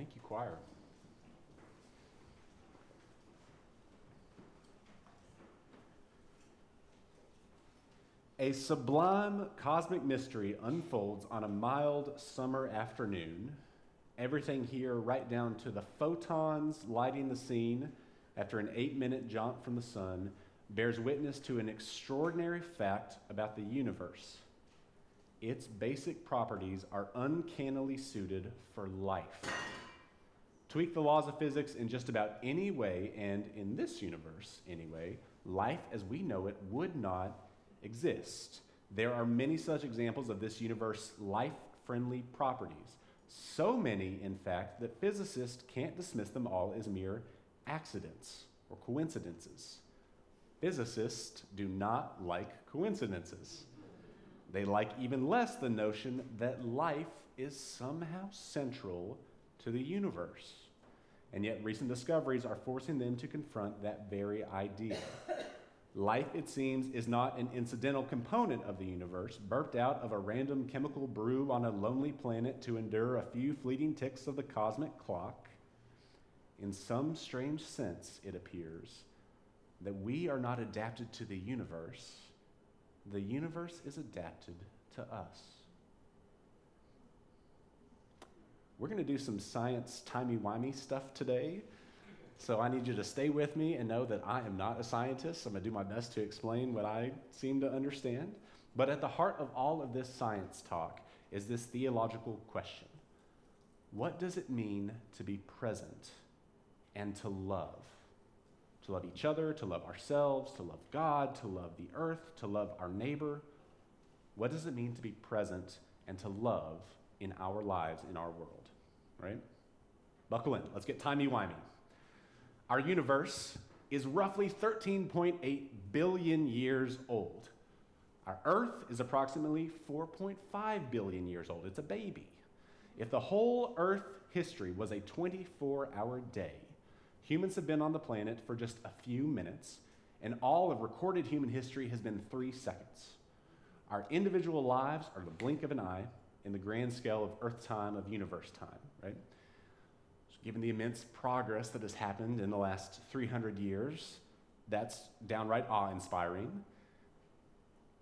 Thank you, choir. A sublime cosmic mystery unfolds on a mild summer afternoon. Everything here, right down to the photons lighting the scene after an 8-minute jaunt from the sun, bears witness to an extraordinary fact about the universe. Its basic properties are uncannily suited for life. Tweak the laws of physics in just about any way, and in this universe anyway, life as we know it would not exist. There are many such examples of this universe life-friendly properties. So many, in fact, that physicists can't dismiss them all as mere accidents or coincidences. Physicists do not like coincidences. They like even less the notion that life is somehow central to the universe. And yet recent discoveries are forcing them to confront that very idea. Life, it seems, is not an incidental component of the universe, burped out of a random chemical brew on a lonely planet to endure a few fleeting ticks of the cosmic clock. In some strange sense, it appears, that we are not adapted to the universe is adapted to us. We're going to do some science timey-wimey stuff today. So I need you to stay with me and know that I am not a scientist. I'm going to do my best to explain what I seem to understand. But at the heart of all of this science talk is this theological question. What does it mean to be present and to love? To love each other, to love ourselves, to love God, to love the earth, to love our neighbor. What does it mean to be present and to love in our lives, in our world, right? Buckle in. Let's get timey-wimey. Our universe is roughly 13.8 billion years old. Our Earth is approximately 4.5 billion years old. It's a baby. If the whole Earth history was a 24-hour day, humans have been on the planet for just a few minutes, and all of recorded human history has been 3 seconds. Our individual lives are the blink of an eye in the grand scale of Earth time, of universe time, right? Given the immense progress that has happened in the last 300 years, that's downright awe-inspiring.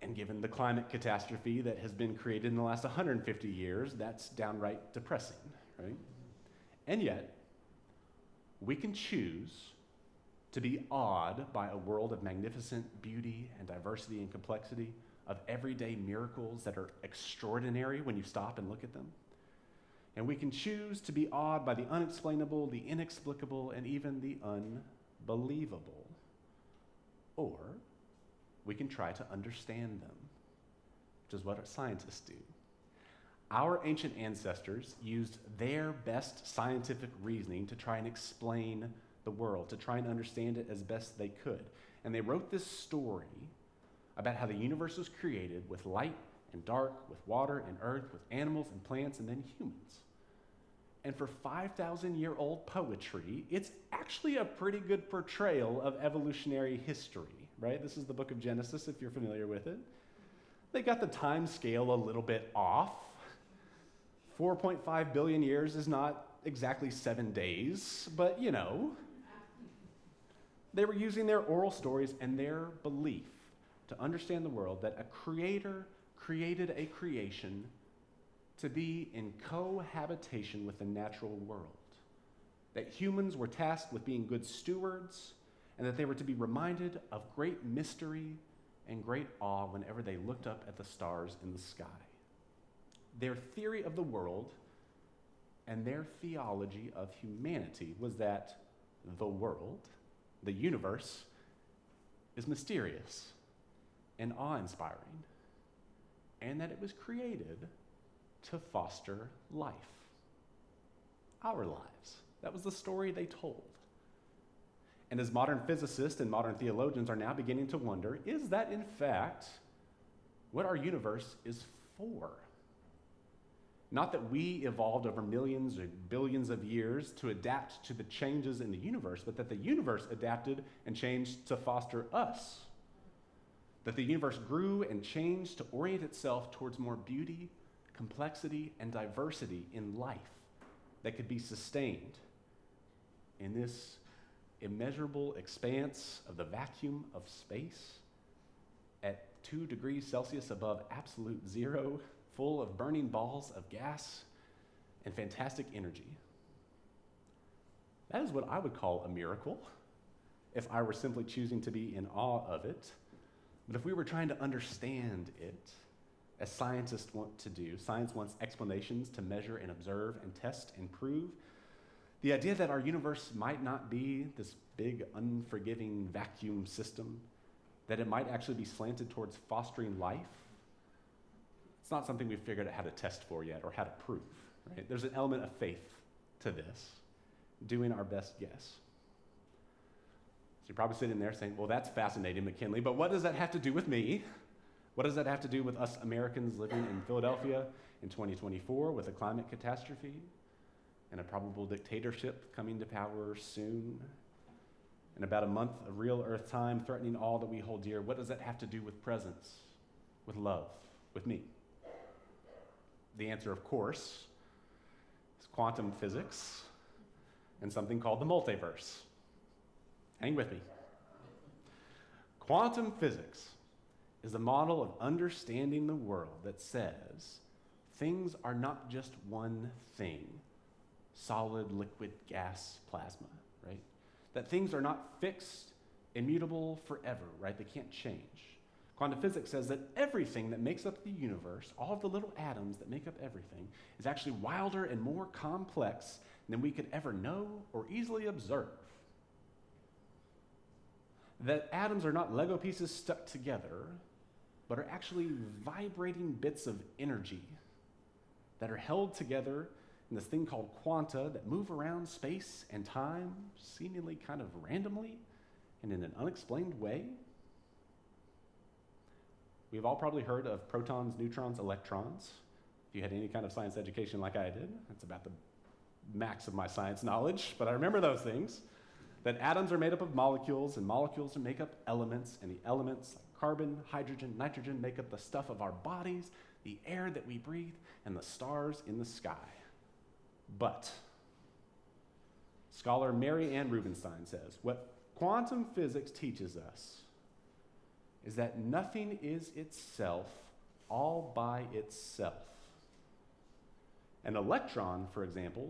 And given the climate catastrophe that has been created in the last 150 years, that's downright depressing, right? And yet, we can choose to be awed by a world of magnificent beauty and diversity and complexity, of everyday miracles that are extraordinary when you stop and look at them. And we can choose to be awed by the unexplainable, the inexplicable, and even the unbelievable. Or we can try to understand them, which is what scientists do. Our ancient ancestors used their best scientific reasoning to try and explain the world, to try and understand it as best they could. And they wrote this story about how the universe was created with light and dark, with water and earth, with animals and plants, and then humans. And for 5,000-year-old poetry, it's actually a pretty good portrayal of evolutionary history, right? This is the book of Genesis, if you're familiar with it. They got the time scale a little bit off. 4.5 billion years is not exactly 7 days, but you know. They were using their oral stories and their belief to understand the world, that a creator created a creation to be in cohabitation with the natural world, that humans were tasked with being good stewards, and that they were to be reminded of great mystery and great awe whenever they looked up at the stars in the sky. Their theory of the world and their theology of humanity was that the world, the universe, is mysterious and awe-inspiring, and that it was created to foster life, our lives. That was the story they told. And as modern physicists and modern theologians are now beginning to wonder, is that in fact what our universe is for? Not that we evolved over millions or billions of years to adapt to the changes in the universe, but that the universe adapted and changed to foster us. That the universe grew and changed to orient itself towards more beauty, complexity, and diversity in life. that could be sustained in this immeasurable expanse of the vacuum of space at 2 degrees Celsius above absolute zero, full of burning balls of gas and fantastic energy. That is what I would call a miracle if I were simply choosing to be in awe of it. But if we were trying to understand it, as scientists want to do, science wants explanations to measure and observe and test and prove. The idea that our universe might not be this big, unforgiving vacuum system, that it might actually be slanted towards fostering life, it's not something we've figured out how to test for yet or how to prove, right? There's an element of faith to this, doing our best guess. So you're probably sitting there saying, well, that's fascinating, McKinley, but what does that have to do with me? What does that have to do with us Americans living in Philadelphia in 2024 with a climate catastrophe and a probable dictatorship coming to power soon? And about a month of real Earth time threatening all that we hold dear. What does that have to do with presence, with love, with me? The answer, of course, is quantum physics and something called the multiverse. Hang with me. Quantum physics is a model of understanding the world that says things are not just one thing, solid, liquid, gas, plasma, right? That things are not fixed, immutable forever, right? They can't change. Quantum physics says that everything that makes up the universe, all of the little atoms that make up everything, is actually wilder and more complex than we could ever know or easily observe. That atoms are not Lego pieces stuck together, but are actually vibrating bits of energy that are held together in this thing called quanta that move around space and time seemingly kind of randomly and in an unexplained way. We've all probably heard of protons, neutrons, electrons. If you had any kind of science education like I did, that's about the max of my science knowledge, but I remember those things. That atoms are made up of molecules, and molecules make up elements, and the elements, like carbon, hydrogen, nitrogen, make up the stuff of our bodies, the air that we breathe, and the stars in the sky. But scholar Mary Ann Rubenstein says, what quantum physics teaches us is that nothing is itself all by itself. An electron, for example,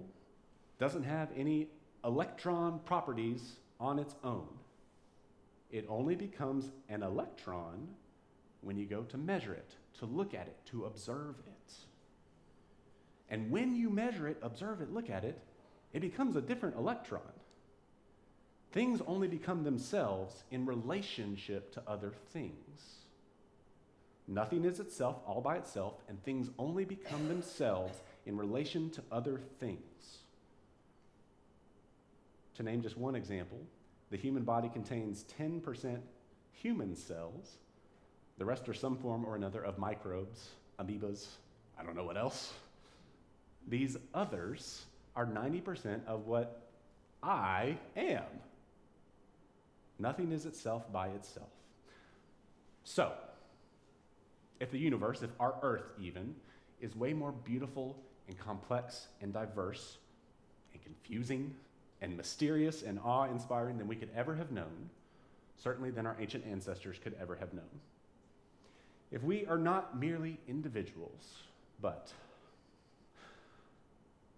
doesn't have any electron properties on its own. It only becomes an electron when you go to measure it, to look at it, to observe it. And when you measure it, observe it, look at it, it becomes a different electron. Things only become themselves in relationship to other things. Nothing is itself all by itself, and things only become themselves in relation to other things. To name just one example, the human body contains 10% human cells. The rest are some form or another of microbes, amoebas, I don't know what else. These others are 90% of what I am. Nothing is itself by itself. So, if the universe, if our Earth even, is way more beautiful and complex and diverse and confusing and mysterious and awe-inspiring than we could ever have known, certainly than our ancient ancestors could ever have known. If we are not merely individuals, but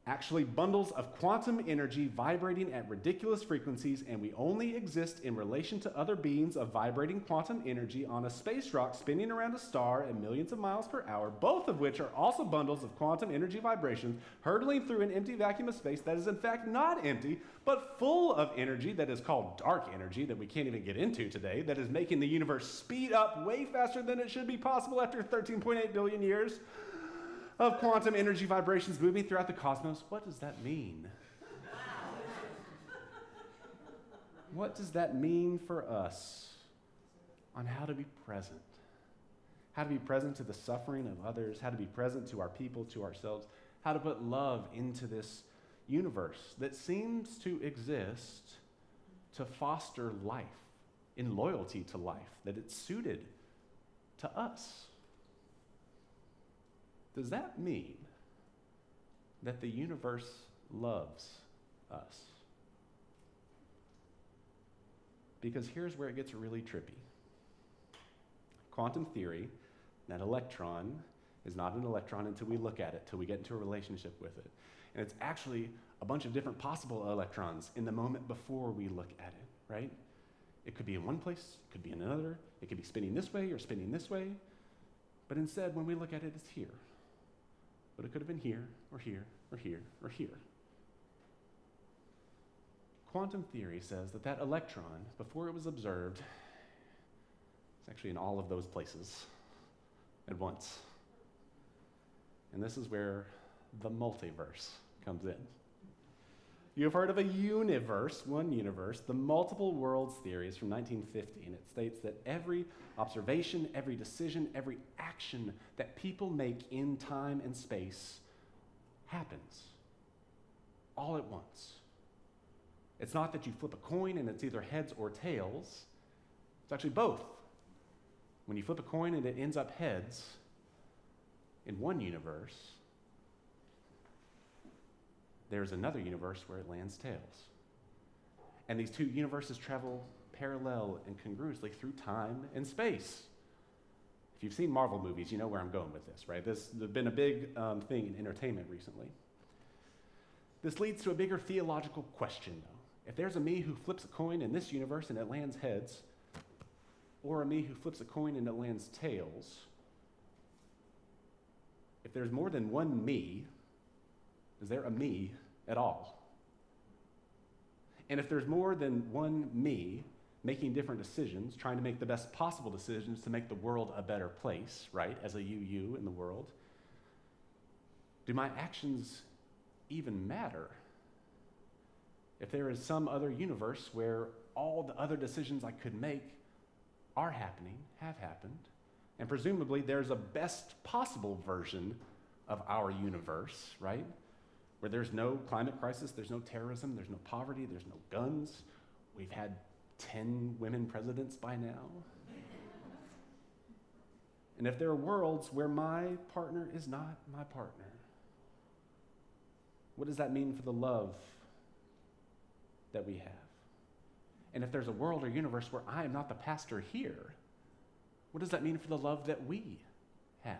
actually bundles of quantum energy vibrating at ridiculous frequencies, and we only exist in relation to other beings of vibrating quantum energy on a space rock spinning around a star at millions of miles per hour, both of which are also bundles of quantum energy vibrations hurtling through an empty vacuum of space that is in fact not empty, but full of energy that is called dark energy that we can't even get into today, that is making the universe speed up way faster than it should be possible after 13.8 billion years of quantum energy vibrations moving throughout the cosmos. What does that mean? What does that mean for us on how to be present? How to be present to the suffering of others, how to be present to our people, to ourselves, how to put love into this universe that seems to exist to foster life, in loyalty to life, that it's suited to us. Does that mean that the universe loves us. Because here's where it gets really trippy. Quantum theory, that electron is not an electron until we look at it, till we get into a relationship with it. And it's actually a bunch of different possible electrons in the moment before we look at it, right? It could be in one place, it could be in another, it could be spinning this way or spinning this way, but instead, when we look at it, it's here. But it could have been here, or here, or here, or here. Quantum theory says that that electron, before it was observed, is actually in all of those places at once. And this is where the multiverse comes in. You've heard of a universe, one universe. The multiple worlds theory is from 1950, and it states that every observation, every decision, every action that people make in time and space happens all at once. It's not that you flip a coin and it's either heads or tails. It's actually both. When you flip a coin and it ends up heads in one universe, there's another universe where it lands tails. And these two universes travel parallel and congruously through time and space. If you've seen Marvel movies, you know where I'm going with this, right? There's been a big thing in entertainment recently. This leads to a bigger theological question, though. If there's a me who flips a coin in this universe and it lands heads, or a me who flips a coin and it lands tails, if there's more than one me, is there a me at all? And if there's more than one me making different decisions, trying to make the best possible decisions to make the world a better place, right, as a you in the world, do my actions even matter? If there is some other universe where all the other decisions I could make are happening, have happened, and presumably there's a best possible version of our universe, right? Where there's no climate crisis, there's no terrorism, there's no poverty, there's no guns. We've had 10 women presidents by now. And if there are worlds where my partner is not my partner, what does that mean for the love that we have? And if there's a world or universe where I am not the pastor here, what does that mean for the love that we have?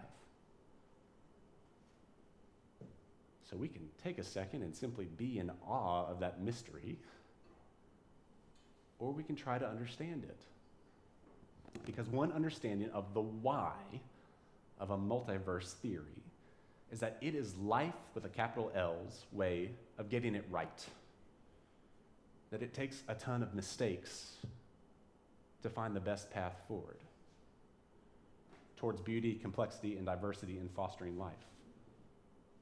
So we can take a second and simply be in awe of that mystery, or we can try to understand it. Because one understanding of the why of a multiverse theory is that it is life with a capital L's way of getting it right. That it takes a ton of mistakes to find the best path forward towards beauty, complexity, and diversity in fostering life.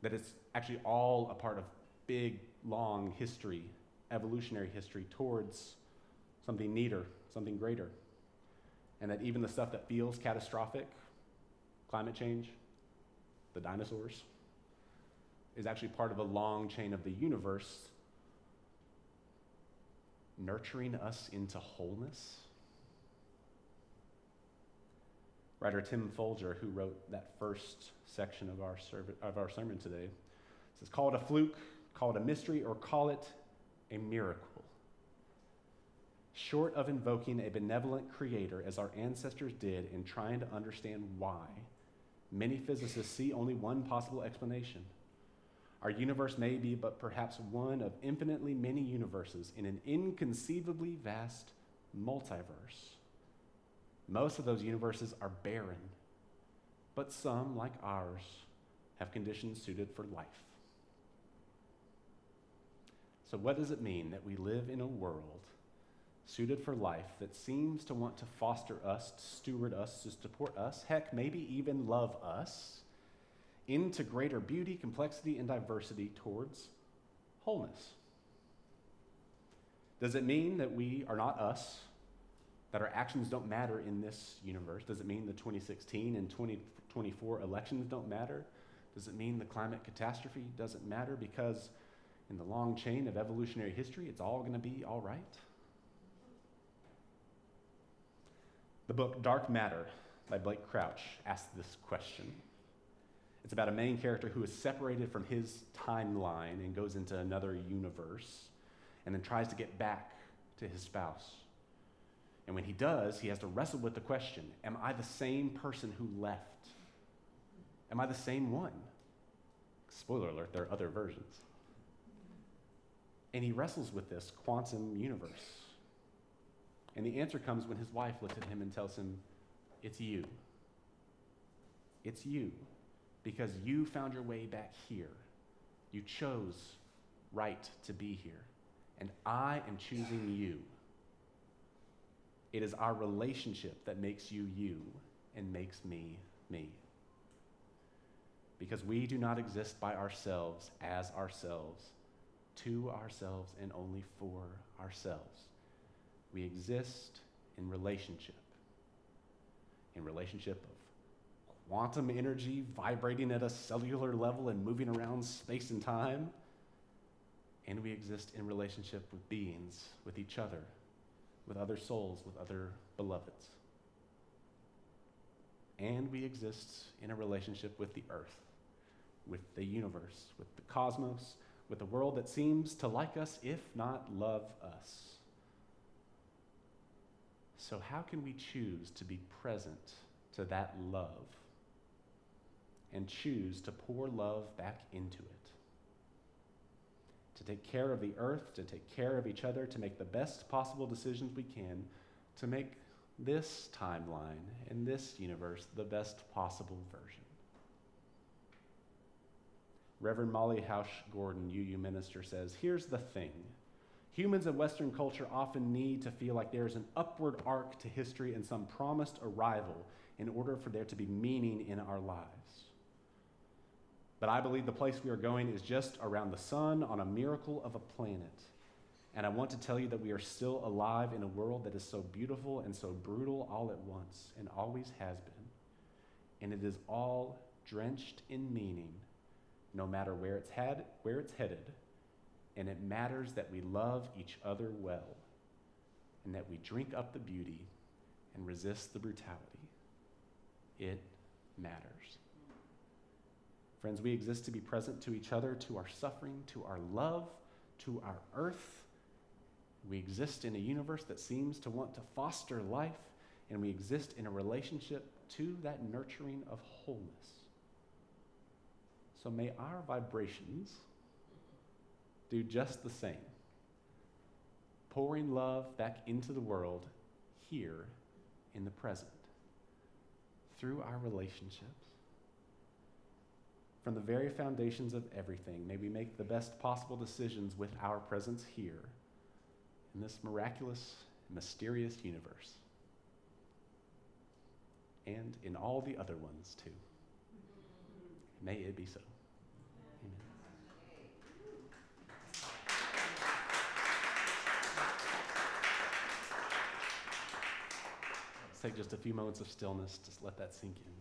That it's actually all a part of big, long history, evolutionary history towards something neater, something greater. And that even the stuff that feels catastrophic, climate change, the dinosaurs, is actually part of a long chain of the universe nurturing us into wholeness. Writer Tim Folger, who wrote that first section of our sermon today, says, call it a fluke, call it a mystery, or call it a miracle. Short of invoking a benevolent creator as our ancestors did in trying to understand why, many physicists see only one possible explanation. Our universe may be but perhaps one of infinitely many universes in an inconceivably vast multiverse. Most of those universes are barren, but some, like ours, have conditions suited for life. So what does it mean that we live in a world suited for life that seems to want to foster us, to steward us, to support us, heck, maybe even love us, into greater beauty, complexity, and diversity towards wholeness? Does it mean that we are not us, that our actions don't matter in this universe? Does it mean the 2016 and 2024 elections don't matter? Does it mean the climate catastrophe doesn't matter because in the long chain of evolutionary history, it's all going to be all right? The book Dark Matter by Blake Crouch asks this question. It's about a main character who is separated from his timeline and goes into another universe and then tries to get back to his spouse. And when he does, he has to wrestle with the question, am I the same person who left? Am I the same one? Spoiler alert, there are other versions. And he wrestles with this quantum universe. And the answer comes when his wife looks at him and tells him, it's you. It's you. Because you found your way back here. You chose right to be here. And I am choosing you. It is our relationship that makes you you and makes me me. Because we do not exist by ourselves, as ourselves, to ourselves, and only for ourselves. We exist in relationship of quantum energy vibrating at a cellular level and moving around space and time. And we exist in relationship with beings, with each other, with other souls, with other beloveds. And we exist in a relationship with the earth, with the universe, with the cosmos, with a world that seems to like us, if not love us. So how can we choose to be present to that love and choose to pour love back into it? To take care of the earth, to take care of each other, to make the best possible decisions we can, to make this timeline and this universe the best possible version. Reverend Molly Hausch Gordon, UU minister, says, here's the thing. Humans in Western culture often need to feel like there's an upward arc to history and some promised arrival in order for there to be meaning in our lives. But I believe the place we are going is just around the sun on a miracle of a planet. And I want to tell you that we are still alive in a world that is so beautiful and so brutal all at once, and always has been. And it is all drenched in meaning, no matter where it's headed. And it matters that we love each other well, and that we drink up the beauty and resist the brutality. It matters. Friends, we exist to be present to each other, to our suffering, to our love, to our earth. We exist in a universe that seems to want to foster life, and we exist in a relationship to that nurturing of wholeness. So may our vibrations do just the same, pouring love back into the world here in the present through our relationships. From the very foundations of everything, may we make the best possible decisions with our presence here in this miraculous, mysterious universe, and in all the other ones too. May it be so. Let's take just a few moments of stillness, just let that sink in.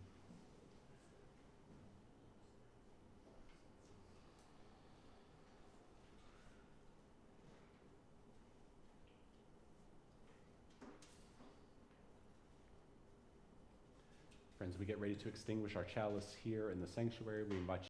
Friends, we get ready to extinguish our chalice here in the sanctuary. We invite you